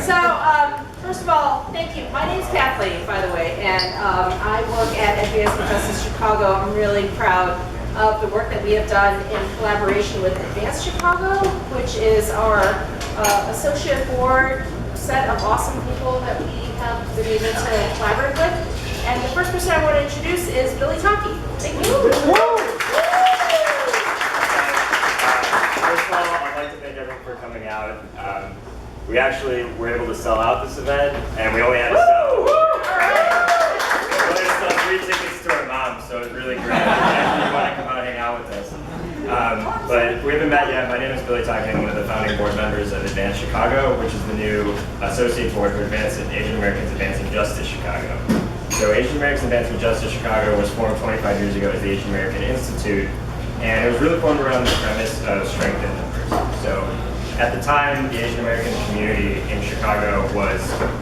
So, first of all, thank you. My name's Kathleen, by the way, and I work at Advanced Justice Chicago. I'm really proud of the work that we have done in collaboration with Advanced Chicago, which is our associate board set of awesome people that we have been able to collaborate with. And the first person I want to introduce is Billy Taki. Thank you. First of all, I'd like to thank everyone for coming out. We actually were able to sell out this event, and we only had to sell 3 tickets to our mom, so it's really great. If you want to come out and hang out with us. But we haven't met yet. My name is Billy Taki. I'm one of the founding board members of Advanced Chicago, which is the new associate board for Asian Americans Advancing Justice Chicago. So Asian Americans Advancing Justice Chicago was formed 25 years ago as the Asian American Institute, and it was really formed around the premise of strength in numbers. So at the time, the Asian American community in Chicago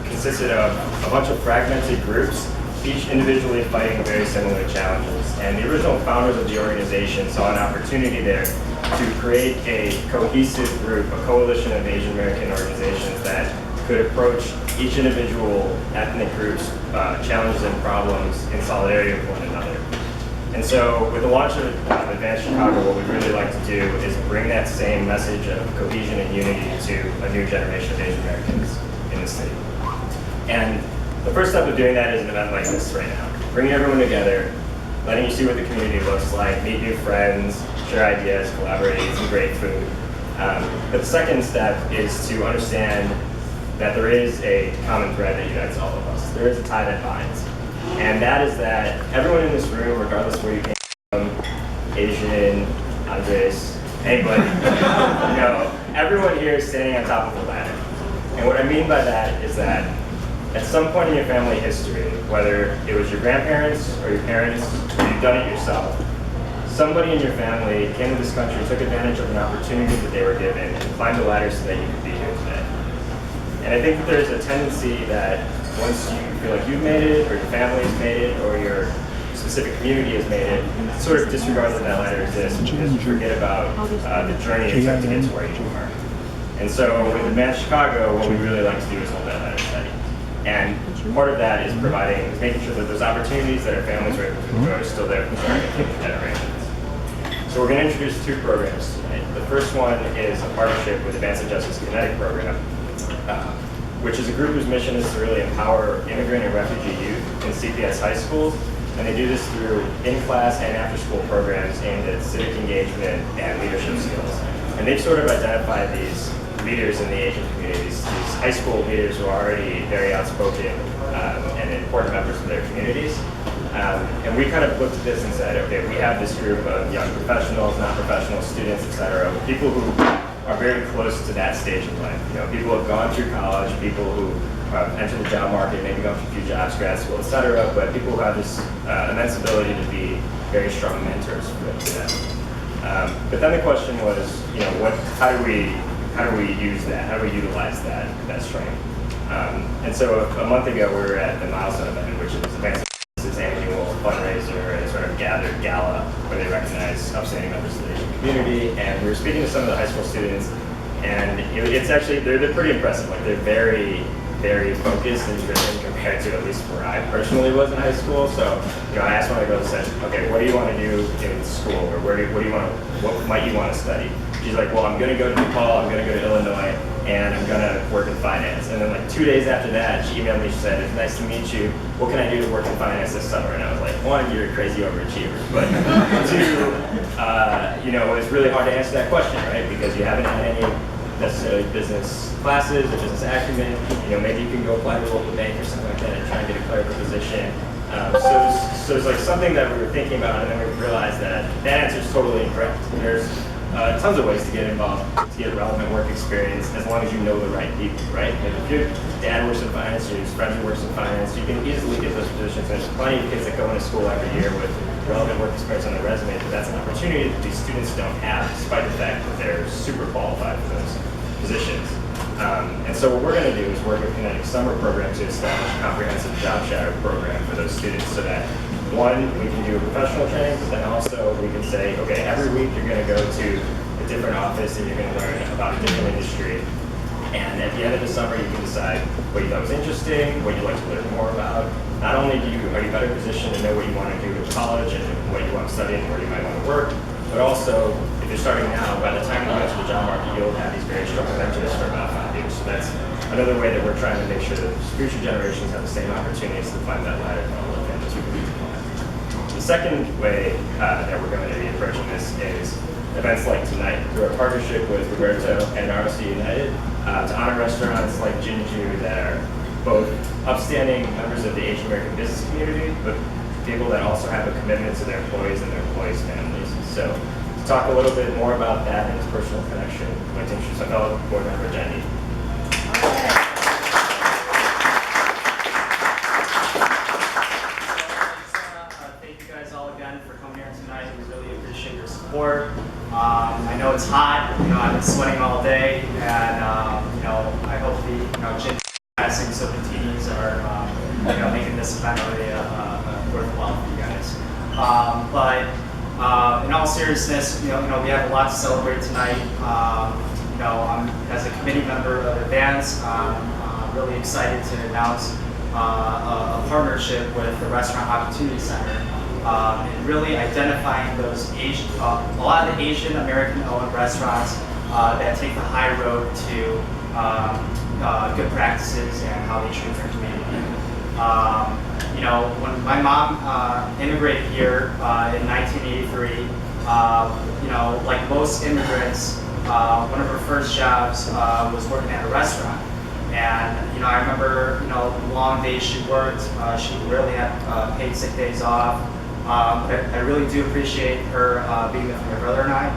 consisted of a bunch of fragmented groups, each individually fighting very similar challenges. And the original founders of the organization saw an opportunity there to create a cohesive group, a coalition of Asian American organizations that could approach each individual ethnic group's challenges and problems in solidarity with one another. And so with the launch of Advanced Chicago, what we'd really like to do is bring that same message of cohesion and unity to a new generation of Asian Americans in the city. And the first step of doing that is an event like this right now. Bringing everyone together, letting you see what the community looks like, meet new friends, share ideas, collaborate, eat some great food. But the second step is to understand that there is a common thread that unites all of us. There is a tie that binds. And that is that everyone in this room, regardless of where you came from, Asian, Andres, anybody, everyone here is standing on top of a ladder. And what I mean by that is that at some point in your family history, whether it was your grandparents or your parents, or you've done it yourself, somebody in your family came to this country, took advantage of an opportunity that they were given, and climbed the ladder so that you could be here today. And I think that there's a tendency that once you feel like you've made it, or your family's made it, or your specific community has made it, sort of disregard that that ladder exists because you forget about the journey it took to get to where you are. And so with Advanced Chicago, what we really like to do is hold that ladder steady. And part of that is making sure that those opportunities that our families were able to enjoy are still there for future generations. So we're going to introduce 2 programs tonight. The first one is a partnership with Advancing Justice Kinetic Program, which is a group whose mission is to really empower immigrant and refugee youth in CPS high schools. And they do this through in-class and after-school programs aimed at civic engagement and leadership skills. And they've sort of identified these leaders in the Asian communities, these high school leaders who are already very outspoken and important members of their communities. And we kind of looked at this and said, okay, we have this group of young professionals, non-professional students, etc., people who are very close to that stage of life. People who have gone through college, people who have entered the job market, maybe gone through a few jobs, grad school, etc., but people who have this immense ability to be very strong mentors for them. But then the question was, how do we use that? How do we utilize that strength? And so a month ago, we were at the Milestone event, which is Advanced Justice's annual fundraiser and sort of gathered gala where they recognize upstanding members of the Asian community. And we were speaking to some of the high school students, and it's actually, they're pretty impressive. Like, they're very, very focused and driven compared to at least where I personally was in high school. So, I asked one of the girls, I said, okay, what do you want to do in school, or what might you want to study? She's like, well, I'm going to go to DePaul, I'm going to go to Illinois, and I'm going to work in finance. And then like 2 days after that, she emailed me, she said, it's nice to meet you. What can I do to work in finance this summer? And I was like, 1, you're a crazy overachiever. But 2, it's really hard to answer that question, right? Because you haven't had any necessarily business classes or business acumen. Maybe you can go apply to a local bank or something like that and try and get a clerical position. So it's like something that we were thinking about, and then we realized that answer is totally incorrect. There's tons of ways to get involved, to get relevant work experience, as long as you know the right people, right? Like if your dad works in finance, or your friend who works in finance, you can easily get those positions. There's plenty of kids that go into school every year with relevant work experience on their resume, but that's an opportunity that these students don't have, despite the fact that they're super qualified for those positions. And so what we're going to do is work with Kinetic Summer Program to establish a comprehensive job shadow program for those students so that, 1, we can do a professional training, but then also we can say, okay, every week you're going to go to a different office and you're going to learn about a different industry. And at the end of the summer, you can decide what you thought was interesting, what you'd like to learn more about. Not only are you better positioned to know what you want to do in college and what you want to study and where you might want to work, but also, if you're starting now, by the time you go to the job market, you'll have these very strong mentors for about 5 years. So that's another way that we're trying to make sure that future generations have the same opportunities to climb that ladder and all of them as we can. The second way that we're going to be approaching this is events like tonight through our partnership with Roberto and ROC United to honor restaurants like Jin Ju that are both upstanding members of the Asian American business community, but people that also have a commitment to their employees and their employees' families. So to talk a little bit more about that and its personal connection, I'd like to introduce my fellow board member, Jenny. Thank you guys all again for coming here tonight. We really appreciate your support. I know it's hot. I've been sweating all day, and I hope the Jin passing so the teams are making this event really worthwhile for you guys. But in all seriousness, we have a lot to celebrate tonight. I'm, as a committee member of Advance, I'm really excited to announce a partnership with the Restaurant Opportunity Center, and really identifying those a lot of the Asian American-owned restaurants that take the high road to good practices and how they treat their community. When my mom immigrated here in 1983, like most immigrants, one of her first jobs was working at a restaurant. And I remember the long days she worked. She rarely had paid sick days off. But I really do appreciate her being with my brother and I.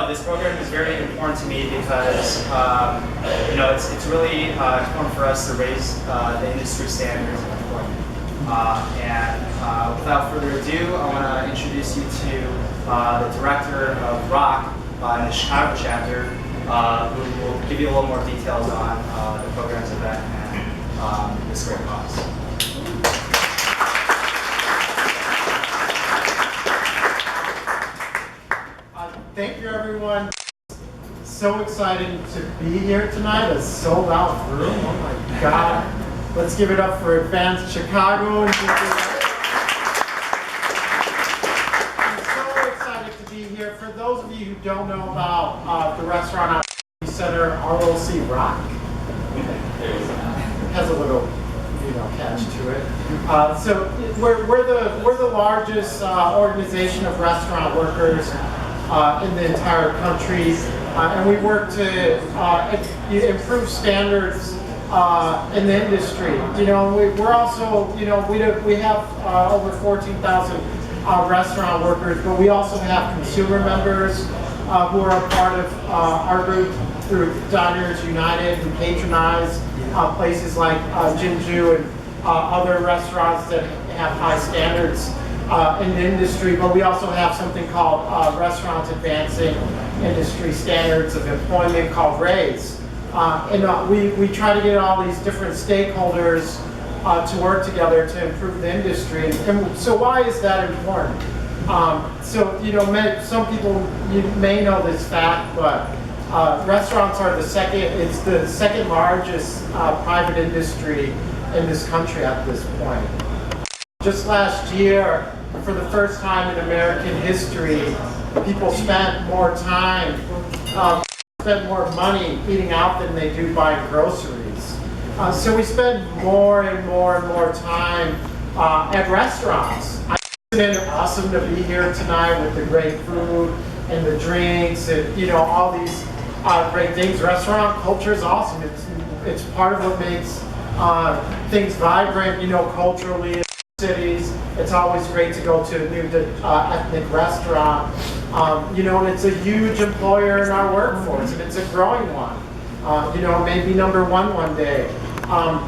This program is very important to me because it's really important for us to raise the industry standards of employment. Without further ado, I want to introduce you to the director of ROC in the Chicago chapter, who will give you a little more details on the program's event and this great cause. Thank you, everyone. So excited to be here tonight. A sold out room. Oh my God. Let's give it up for Advance Chicago. I'm so excited to be here. For those of you who don't know about the Restaurant Opportunity Center, ROC ROC, has a little catch to it. So we're the largest organization of restaurant workers in the entire country, and we work to improve standards in the industry. We're also, we have over 14,000 restaurant workers, but we also have consumer members who are a part of our group through Diners United, who patronize places like Jin Ju and other restaurants that have high standards in the industry, but we also have something called Restaurants Advancing Industry Standards of Employment, called RAISE. We try to get all these different stakeholders to work together to improve the industry. And so why is that important? Some people, you may know this fact, but restaurants are it's the second largest private industry in this country at this point. Just last year, for the first time in American history, people spent more time, spent more money eating out than they do buying groceries. So we spend more and more and more time at restaurants. It's awesome to be here tonight with the great food and the drinks and all these great things. Restaurant culture is awesome. It's part of what makes things vibrant, culturally. Cities, it's always great to go to a new ethnic restaurant, and it's a huge employer in our workforce, and it's a growing one. Maybe number one day. I'm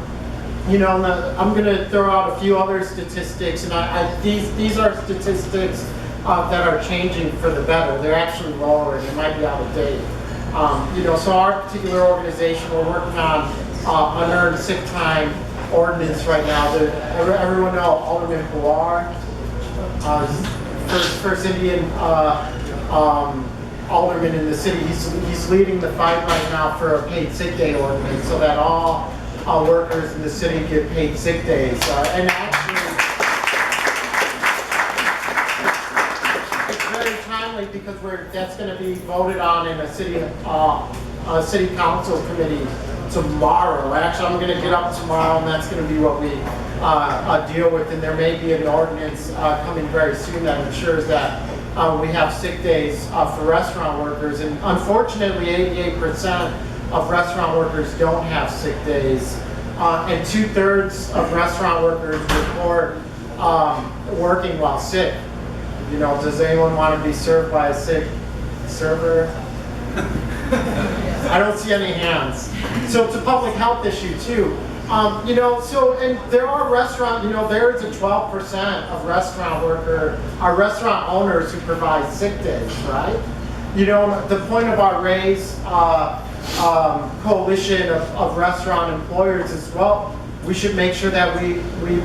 going to throw out a few other statistics, and these are statistics that are changing for the better. They're actually lower, and they might be out of date. So our particular organization, we're working on unearned sick time ordinance right now. Everyone know Alderman Pilar, first Indian alderman in the city. He's leading the fight right now for a paid sick day ordinance, so that all workers in the city get paid sick days. And actually, it's very timely because that's going to be voted on in a city council committee tomorrow. Actually, I'm going to get up tomorrow, and that's going to be what we deal with. And there may be an ordinance coming very soon that ensures that we have sick days for restaurant workers. And unfortunately, 88% of restaurant workers don't have sick days. And 2/3 of restaurant workers report working while sick. You know, does anyone want to be served by a sick server? I don't see any hands. So it's a public health issue too. You know, and there are restaurant, there is a 12% of restaurant owners who provide sick days, right? You know, the point of our RAISE coalition of restaurant employers is, well, we should make sure that we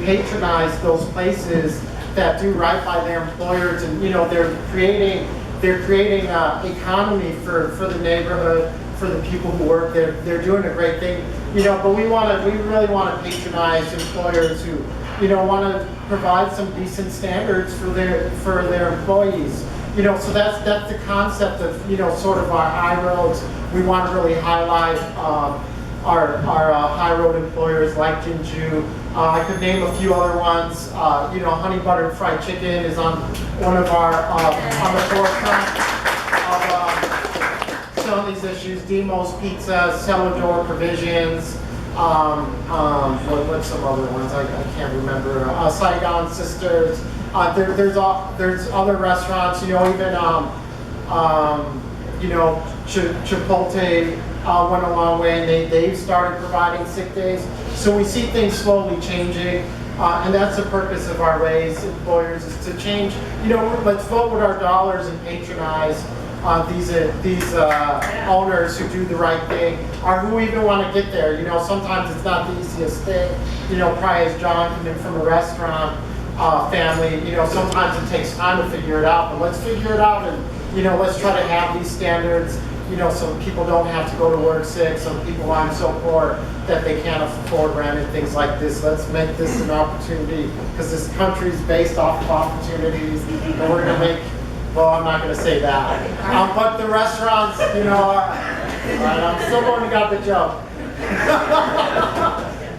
patronize those places that do right by their employers, and they're creating economy for the neighborhood, for the people who work there. They're doing a great thing, but we really want to patronize employers who want to provide some decent standards for their employees. So that's the concept of sort of our high roads. We want to really highlight our high road employers like Jin Ju. I could name a few other ones. Honey buttered fried chicken is on one of our on the forefront of some of these issues. Demos Pizza, Celador Provisions. What's some other ones? I can't remember. Saigon Sisters. There's other restaurants. Chipotle went a long way, and they've started providing sick days. So we see things slowly changing, and that's the purpose of our RAISE employers, is to change. Let's vote with our dollars and patronize these owners who do the right thing, or who even want to get there. Sometimes it's not the easiest thing. Probably as John coming from a restaurant family, sometimes it takes time to figure it out, but let's figure it out, and let's try to have these standards. So people don't have to go to work sick. Some people aren't so poor that they can't afford rent and things like this. Let's make this an opportunity, because this country is based off of opportunities, and we're going to make. Well, I'm not going to say that. But the restaurants, I'm still going to got the joke.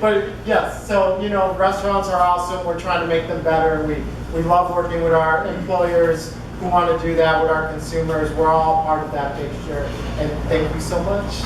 But yes, so restaurants are awesome. We're trying to make them better. We love working with our employers who want to do that with our consumers. We're all part of that picture. And thank you so much.